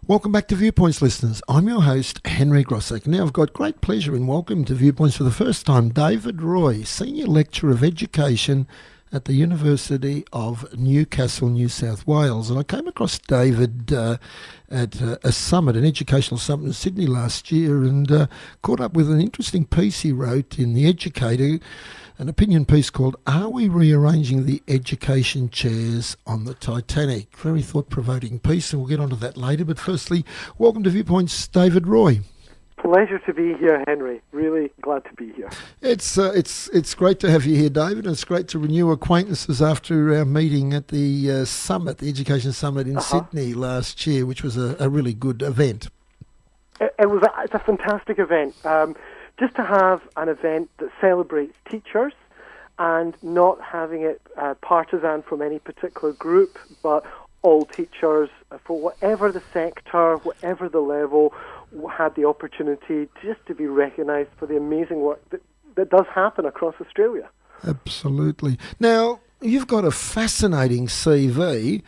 Welcome back to Viewpoints, listeners. I'm your host, Henry Grossek. Now, I've got great pleasure in welcoming to Viewpoints for the first time David Roy, Senior Lecturer of Education at the University of Newcastle, New South Wales. And I came across David at a summit, an educational summit in Sydney last year, and caught up with an interesting piece he wrote in The Educator, an opinion piece called "Are We Rearranging the Education Chairs on the Titanic?" Very thought-provoking piece, and we'll get onto that later. But firstly, welcome to Viewpoints, David Roy. Pleasure to be here, Henry. Really glad to be here. It's great to have you here, David, and it's great to renew acquaintances after our meeting at the summit, the Education Summit in Sydney last year, which was a really good event. It's a fantastic event. Just to have an event that celebrates teachers and not having it partisan from any particular group, but all teachers, for whatever the sector, whatever the level, had the opportunity just to be recognised for the amazing work that does happen across Australia. Absolutely. Now, you've got a fascinating CV.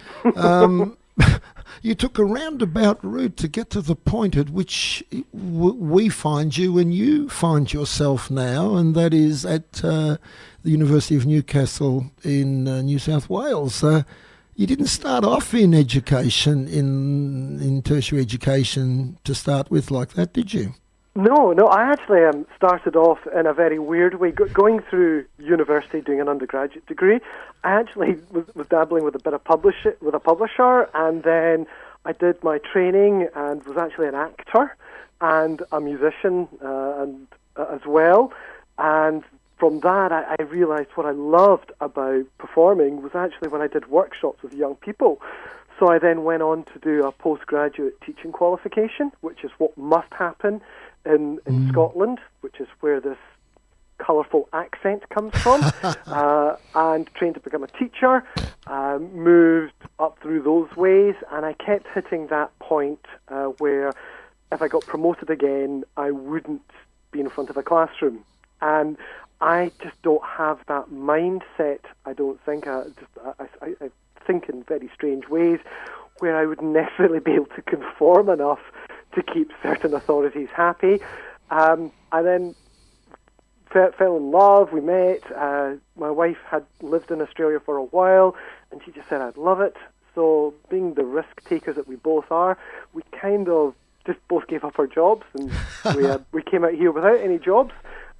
You took a roundabout route to get to the point at which we find you and you find yourself now, and that is at the University of Newcastle in New South Wales. You didn't start off in education, in tertiary education to start with like that, did you? No, I actually started off in a very weird way. Going through university, doing an undergraduate degree, I actually was dabbling with a bit of with a publisher, and then I did my training and was actually an actor and a musician as well. And from that, I realised what I loved about performing was actually when I did workshops with young people. So I then went on to do a postgraduate teaching qualification, which is what must happen in Scotland, which is where this colourful accent comes from, and trained to become a teacher, moved up through those ways, and I kept hitting that point where if I got promoted again, I wouldn't be in front of a classroom. And I just don't have that mindset. I don't think. I think in very strange ways where I wouldn't necessarily be able to conform enough to keep certain authorities happy. I then fell in love. We met. My wife had lived in Australia for a while, and she just said, I'd love it. So being the risk takers that we both are, we kind of just both gave up our jobs, and we came out here without any jobs.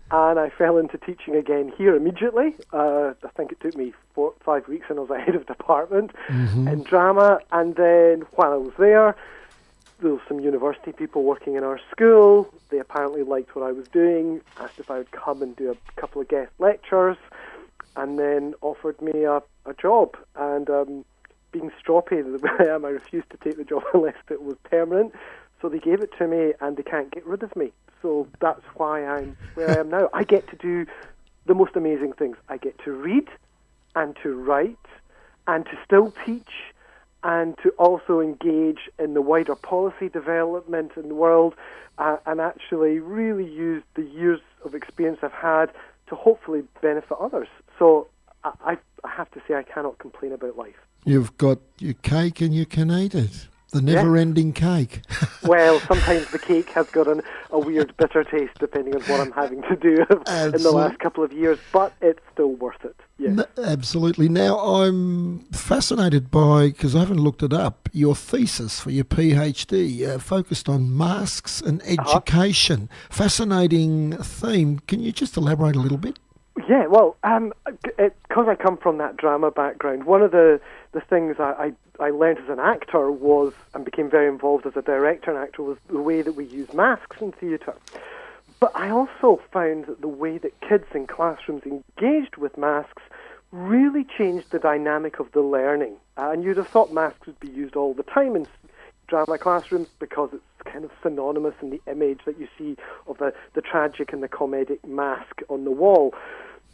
And I fell into teaching again here immediately. I think it took me 4 or 5 weeks, and I was a head of department in drama. And then while I was there was some university people working in our school. They apparently liked what I was doing, asked if I would come and do a couple of guest lectures, and then offered me a job. And being stroppy that I am, I refused to take the job unless it was permanent. So they gave it to me, and they can't get rid of me. So that's why I'm where I am now. I get to do the most amazing things. I get to read and to write and to still teach and to also engage in the wider policy development in the world and actually really use the years of experience I've had to hopefully benefit others. So I have to say I cannot complain about life. You've got your cake and you can eat it. The never-ending cake. Well, sometimes the cake has got a weird bitter taste depending on what I'm having to do in the last couple of years, but it's still worth it. Yes. Absolutely. Now, I'm fascinated by, because I haven't looked it up, your thesis for your PhD focused on masks and education. Fascinating theme. Can you just elaborate a little bit? Yeah, well, because I come from that drama background, one of the things I learned as an actor was, and became very involved as a director and actor, was the way that we use masks in theatre. But I also found that the way that kids in classrooms engaged with masks really changed the dynamic of the learning. And you'd have thought masks would be used all the time in drama classrooms because it's kind of synonymous in the image that you see of the tragic and the comedic mask on the wall.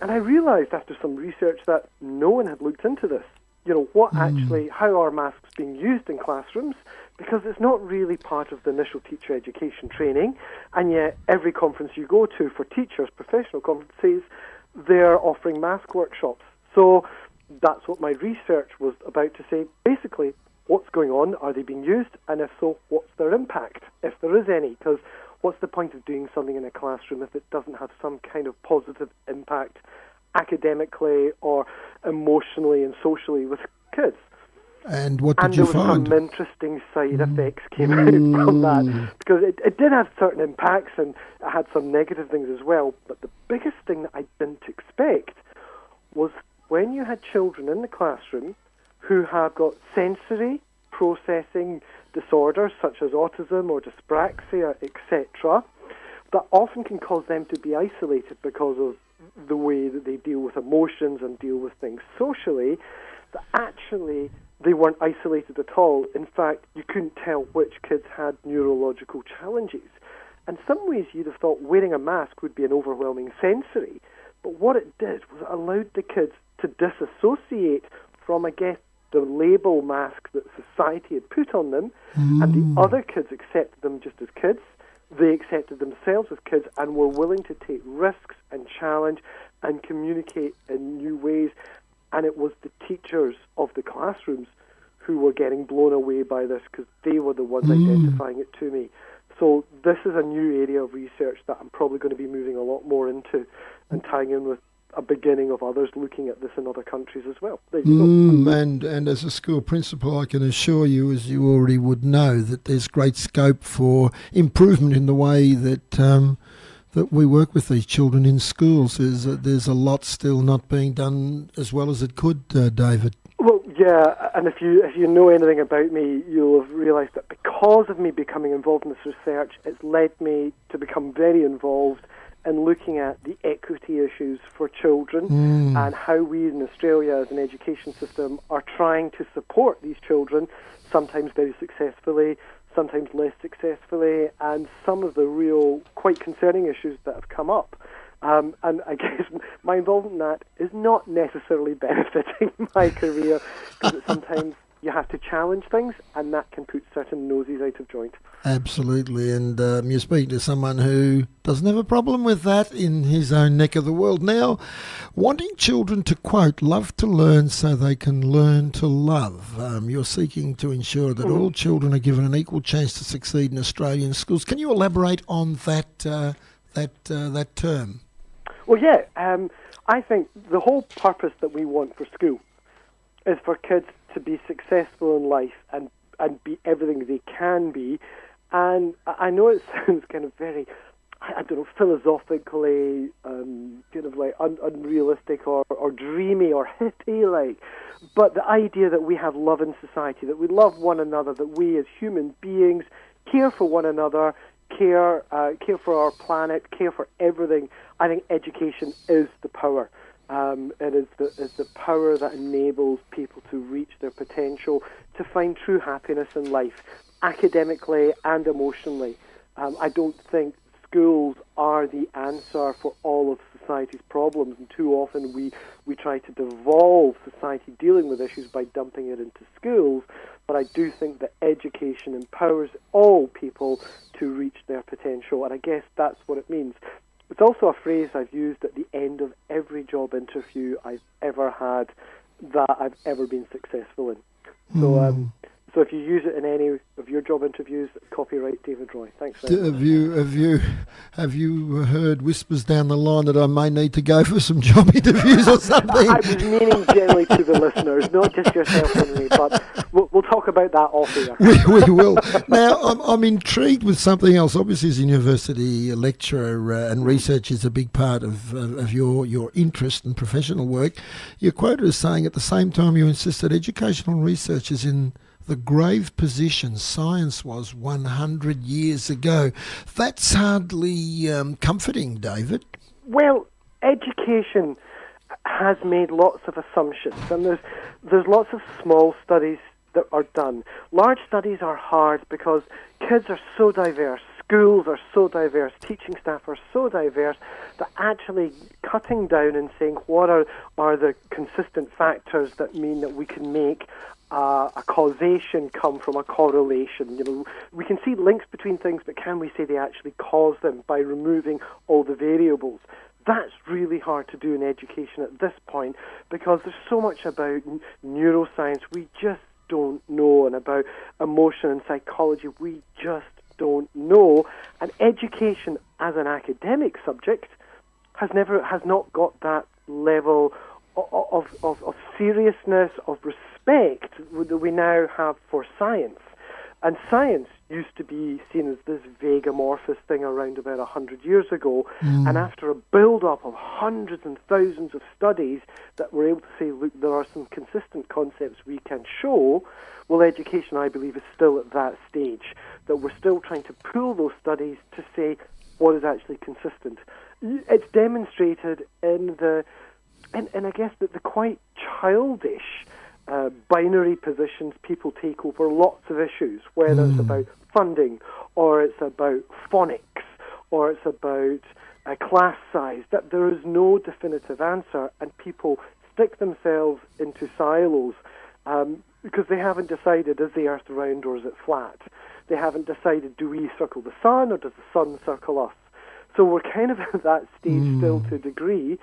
And I realised after some research that no one had looked into this. You know, what actually, how are masks being used in classrooms? Because it's not really part of the initial teacher education training, and yet every conference you go to for teachers, professional conferences, they're offering mask workshops. So that's what my research was about to say. Basically, what's going on? Are they being used? And if so, what's their impact, if there is any? Because what's the point of doing something in a classroom if it doesn't have some kind of positive impact academically or emotionally and socially with kids? And what did you find? And there was some interesting side effects came out from that, because it did have certain impacts and it had some negative things as well. But the biggest thing that I didn't expect was when you had children in the classroom who have got sensory processing disorders such as autism or dyspraxia, etc., that often can cause them to be isolated because of the way that they deal with emotions and deal with things socially, that actually they weren't isolated at all. In fact, you couldn't tell which kids had neurological challenges. In some ways, you'd have thought wearing a mask would be an overwhelming sensory, but what it did was it allowed the kids to disassociate from, I guess, the label mask that society had put on them, and the other kids accepted them just as kids. They accepted themselves as kids and were willing to take risks and challenge and communicate in new ways. And it was the teachers of the classrooms who were getting blown away by this, because they were the ones identifying it to me. So this is a new area of research that I'm probably going to be moving a lot more into and tying in with a beginning of others looking at this in other countries as well. There you go. And as a school principal, I can assure you, as you already would know, that there's great scope for improvement in the way that that we work with these children in schools. There's a lot still not being done as well as it could, David. Well, yeah, and if you know anything about me, you'll have realised that because of me becoming involved in this research, it's led me to become very involved in looking at the equity issues for children and how we in Australia as an education system are trying to support these children, sometimes very successfully, sometimes less successfully, and some of the real quite concerning issues that have come up. And I guess my involvement in that is not necessarily benefiting my career, because sometimes you have to challenge things, and that can put certain noses out of joint. Absolutely, and you're speaking to someone who doesn't have a problem with that in his own neck of the world. Now, wanting children to, quote, love to learn so they can learn to love. You're seeking to ensure that all children are given an equal chance to succeed in Australian schools. Can you elaborate on that term? Well, yeah, I think the whole purpose that we want for school is for kids to be successful in life and be everything they can be. And I know it sounds kind of very, I don't know, philosophically kind of like unrealistic or dreamy or hippie-like, but the idea that we have love in society, that we love one another, that we as human beings care for one another, care for our planet, care for everything. I think education is the power. It is the power that enables people to reach their potential, to find true happiness in life, academically and emotionally. I don't think schools are the answer for all of society's problems, and too often we try to devolve society dealing with issues by dumping it into schools. But I do think that education empowers all people to reach their potential, and I guess that's what it means. It's also a phrase I've used at the end of every job interview I've ever had that I've ever been successful in. So if you use it in any of your job interviews, copyright David Roy. Thanks very much. Have you heard whispers down the line that I may need to go for some job interviews or something? I was meaning generally to the listeners, not just yourself, Henry, but we'll talk about that off air. We will. Now, I'm intrigued with something else. Obviously, as a university lecturer and research is a big part of your interest and professional work, you're quoted as saying at the same time you insist that educational research is in the grave position science was 100 years ago. That's hardly comforting, David. Well, education has made lots of assumptions, and there's lots of small studies that are done. Large studies are hard because kids are so diverse, schools are so diverse, teaching staff are so diverse, that actually cutting down and saying what are the consistent factors that mean that we can make a causation come from a correlation. You know, we can see links between things, but can we say they actually cause them by removing all the variables? That's really hard to do in education at this point because there's so much about neuroscience we just don't know, and about emotion and psychology, we just don't know. And education as an academic subject has not got that level of seriousness, of respect that we now have for science. And science used to be seen as this vague amorphous thing around about 100 years ago. And after a build-up of hundreds and thousands of studies that were able to say, look, there are some consistent concepts we can show, well, education, I believe, is still at that stage, that we're still trying to pull those studies to say what is actually consistent. It's demonstrated in I guess, the quite childish binary positions people take over lots of issues, whether it's about funding, or it's about phonics, or it's about class size, that there is no definitive answer, and people stick themselves into silos because they haven't decided, is the earth round or is it flat? They haven't decided, do we circle the sun or does the sun circle us? So we're kind of at that stage still to a degree.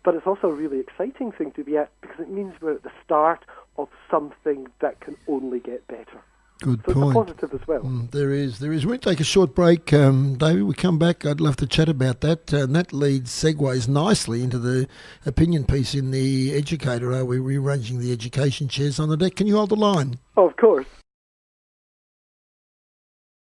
But it's also a really exciting thing to be at, because it means we're at the start of something that can only get better. Good so point. It's a positive as well. There is. We'll take a short break, David. We come back. I'd love to chat about that. And that segues nicely into the opinion piece in The Educator. Are we rearranging the education chairs on the deck? Can you hold the line? Of course.